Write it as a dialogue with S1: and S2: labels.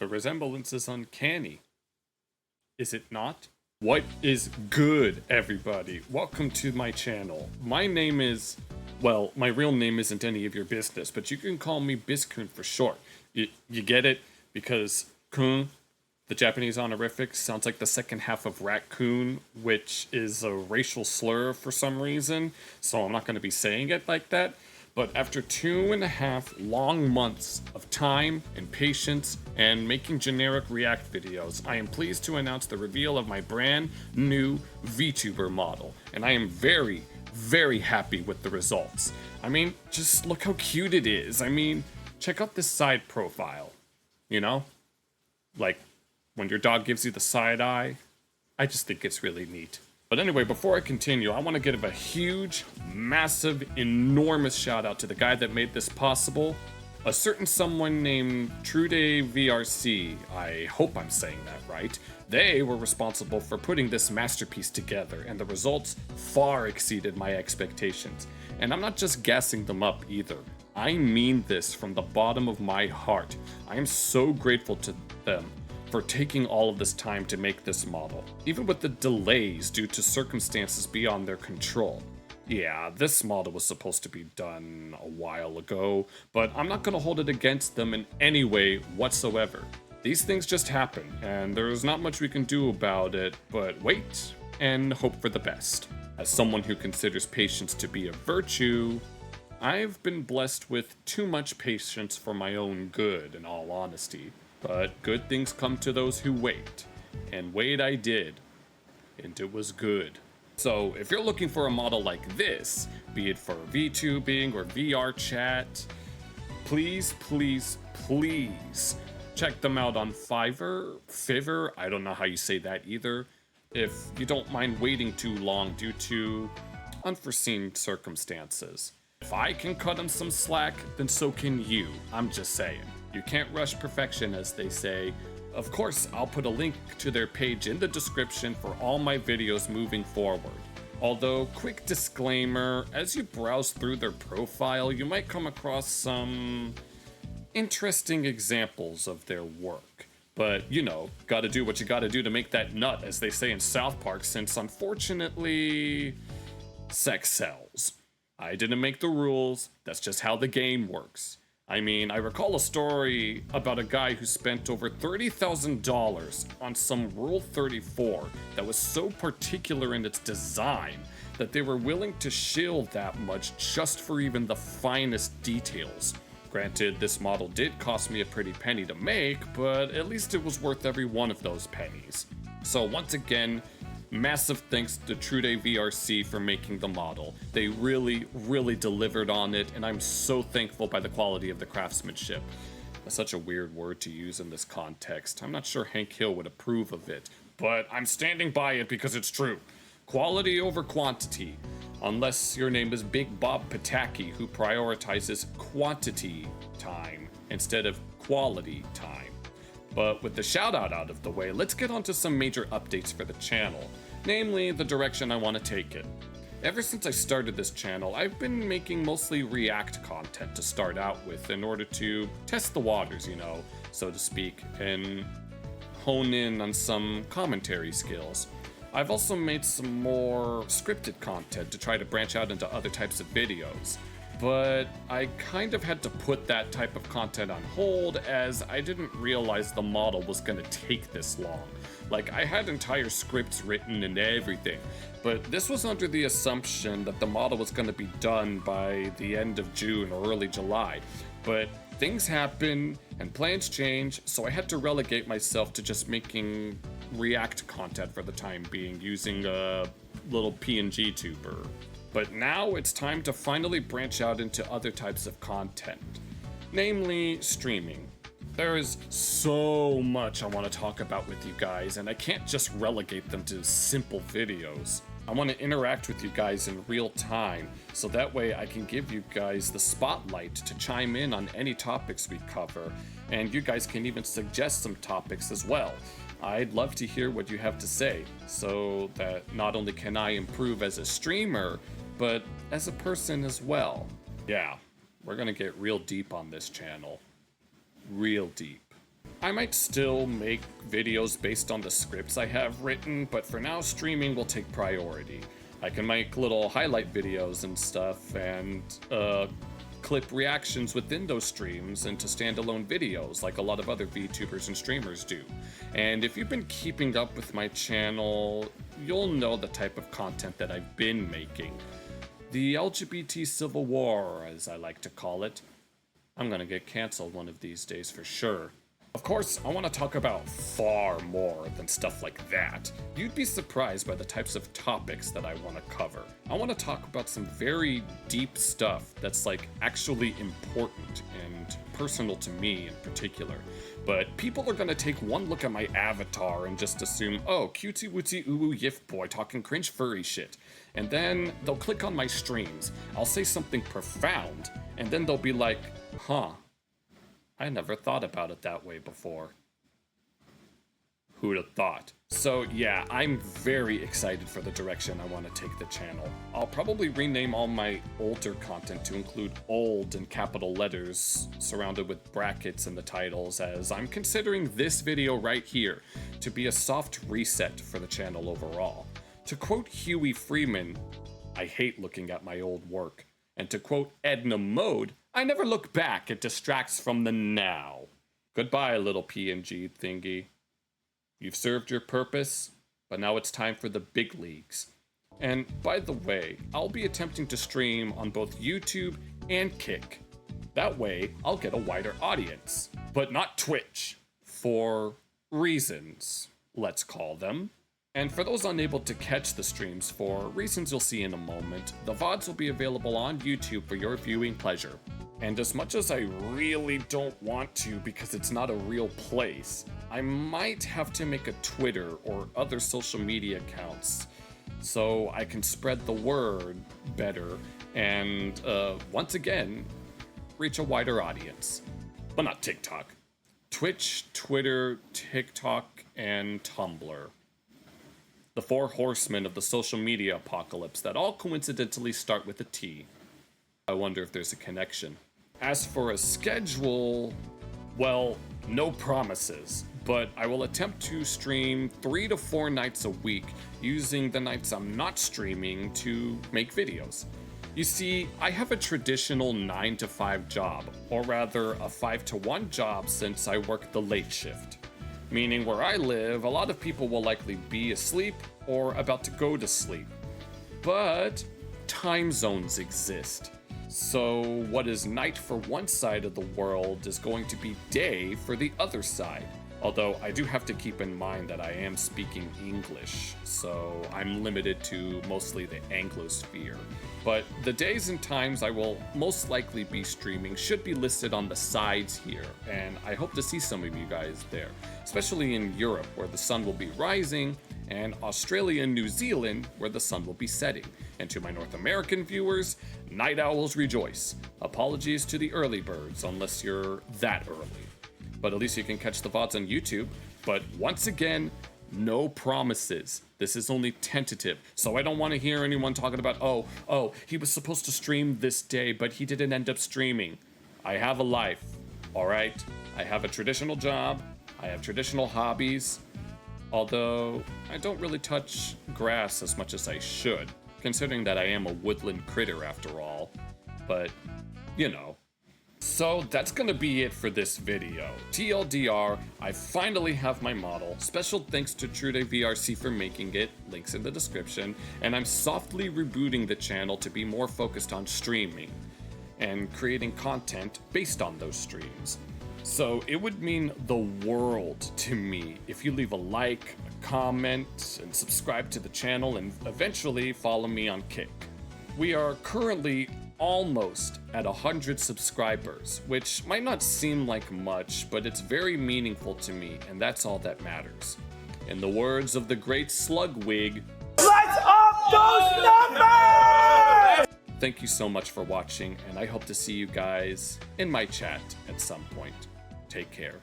S1: The resemblance is uncanny. Is it not? What is good, everybody? Welcome to my channel. My name is, well, my real name isn't any of your business, but you can call me Biscoon for short. You get it? Because kun, the Japanese honorific, sounds like the second half of raccoon, which is a racial slur for some reason, so I'm not going to be saying it like that. But after 2.5 long months of time and patience and making generic React videos, I am pleased to announce the reveal of my brand new VTuber model. And I am very, very happy with the results. I mean, just look how cute it is. I mean, check out this side profile. You know? Like, when your dog gives you the side eye. I just think it's really neat. But anyway, before I continue, I want to give a huge, massive, enormous shout out to the guy that made this possible. A certain someone named Trudevrc, I hope I'm saying that right. They were responsible for putting this masterpiece together, and the results far exceeded my expectations. And I'm not just gassing them up either. I mean this from the bottom of my heart. I am so grateful to them for taking all of this time to make this model, even with the delays due to circumstances beyond their control. Yeah, this model was supposed to be done a while ago, but I'm not going to hold it against them in any way whatsoever. These things just happen, and there's not much we can do about it, but wait and hope for the best. As someone who considers patience to be a virtue, I've been blessed with too much patience for my own good, in all honesty. But good things come to those who wait. And wait I did. And it was good. So if you're looking for a model like this, be it for VTubing or VR chat, please, please, please check them out on Fiverr, I don't know how you say that either, if you don't mind waiting too long due to unforeseen circumstances. If I can cut them some slack, then so can you. I'm just saying. You can't rush perfection, as they say. Of course, I'll put a link to their page in the description for all my videos moving forward. Although, quick disclaimer, as you browse through their profile, you might come across some interesting examples of their work. But, you know, gotta do what you gotta do to make that nut, as they say in South Park, since unfortunately, sex sells. I didn't make the rules, that's just how the game works. I mean, I recall a story about a guy who spent over $30,000 on some Rule 34 that was so particular in its design that they were willing to shill that much just for even the finest details. Granted, this model did cost me a pretty penny to make, but at least it was worth every one of those pennies. So once again, massive thanks to Trudevrc for making the model. They really, really delivered on it, and I'm so thankful by the quality of the craftsmanship. That's such a weird word to use in this context. I'm not sure Hank Hill would approve of it, but I'm standing by it because it's true. Quality over quantity. Unless your name is Big Bob Pataki, who prioritizes quantity time instead of quality time. But with the shout out of the way, let's get on to some major updates for the channel, namely the direction I want to take it. Ever since I started this channel, I've been making mostly React content to start out with in order to test the waters, you know, so to speak, and hone in on some commentary skills. I've also made some more scripted content to try to branch out into other types of videos. But I kind of had to put that type of content on hold as I didn't realize the model was going to take this long. Like, I had entire scripts written and everything, but this was under the assumption that the model was going to be done by the end of June or early July. But things happen and plans change, so I had to relegate myself to just making React content for the time being using a little PNG tuber. But now it's time to finally branch out into other types of content, namely streaming. There is so much I want to talk about with you guys, and I can't just relegate them to simple videos. I want to interact with you guys in real time, so that way I can give you guys the spotlight to chime in on any topics we cover, and you guys can even suggest some topics as well. I'd love to hear what you have to say, so that not only can I improve as a streamer, but as a person as well. Yeah, we're gonna get real deep on this channel. Real deep. I might still make videos based on the scripts I have written, but for now streaming will take priority. I can make little highlight videos and stuff and clip reactions within those streams into standalone videos like a lot of other VTubers and streamers do. And if you've been keeping up with my channel, you'll know the type of content that I've been making. The LGBT Civil War, as I like to call it. I'm gonna get canceled one of these days for sure. Of course, I want to talk about far more than stuff like that. You'd be surprised by the types of topics that I want to cover. I want to talk about some very deep stuff that's like actually important and personal to me in particular. But people are going to take one look at my avatar and just assume, oh, cutesy wootsy ooh yif boy talking cringe furry shit. And then they'll click on my streams. I'll say something profound, and then they'll be like, huh. I never thought about it that way before. Who'd have thought? So yeah, I'm very excited for the direction I want to take the channel. I'll probably rename all my older content to include old in capital letters surrounded with brackets in the titles, as I'm considering this video right here to be a soft reset for the channel overall. To quote Huey Freeman, I hate looking at my old work. And to quote Edna Mode, I never look back, it distracts from the now. Goodbye, little PNG thingy. You've served your purpose, but now it's time for the big leagues. And by the way, I'll be attempting to stream on both YouTube and Kick. That way, I'll get a wider audience. But not Twitch. For reasons, let's call them. And for those unable to catch the streams for reasons you'll see in a moment, the VODs will be available on YouTube for your viewing pleasure. And as much as I really don't want to because it's not a real place, I might have to make a Twitter or other social media accounts so I can spread the word better and, once again, reach a wider audience. But not TikTok. Twitch, Twitter, TikTok, and Tumblr. The four horsemen of the social media apocalypse that all coincidentally start with a T. I wonder if there's a connection. As for a schedule, well, no promises, but I will attempt to stream 3 to 4 nights a week, using the nights I'm not streaming to make videos. You see, I have a traditional 9 to 5 job, or rather a 5 to 1 job since I work the late shift. Meaning where I live, a lot of people will likely be asleep or about to go to sleep. But time zones exist. So what is night for one side of the world is going to be day for the other side. Although I do have to keep in mind that I am speaking English, so I'm limited to mostly the Anglosphere. But the days and times I will most likely be streaming should be listed on the sides here, and I hope to see some of you guys there, especially in Europe where the sun will be rising, and Australia and New Zealand where the sun will be setting. And to my North American viewers, night owls rejoice. Apologies to the early birds unless you're that early. But at least you can catch the VODs on YouTube. But once again, no promises. This is only tentative, so I don't want to hear anyone talking about, oh, he was supposed to stream this day, but he didn't end up streaming. I have a life, all right? I have a traditional job. I have traditional hobbies. Although, I don't really touch grass as much as I should, considering that I am a woodland critter after all. But, you know. So that's gonna be it for this video. TLDR, I finally have my model. Special thanks to Trudevrc for making it, links in the description, and I'm softly rebooting the channel to be more focused on streaming and creating content based on those streams. So it would mean the world to me if you leave a like, a comment, and subscribe to the channel, and eventually follow me on Kick. We are currently almost at 100 subscribers, which might not seem like much, but it's very meaningful to me, and that's all that matters. In the words of the great Slugwig, let's up those numbers! Thank you so much for watching, and I hope to see you guys in my chat at some point. Take care.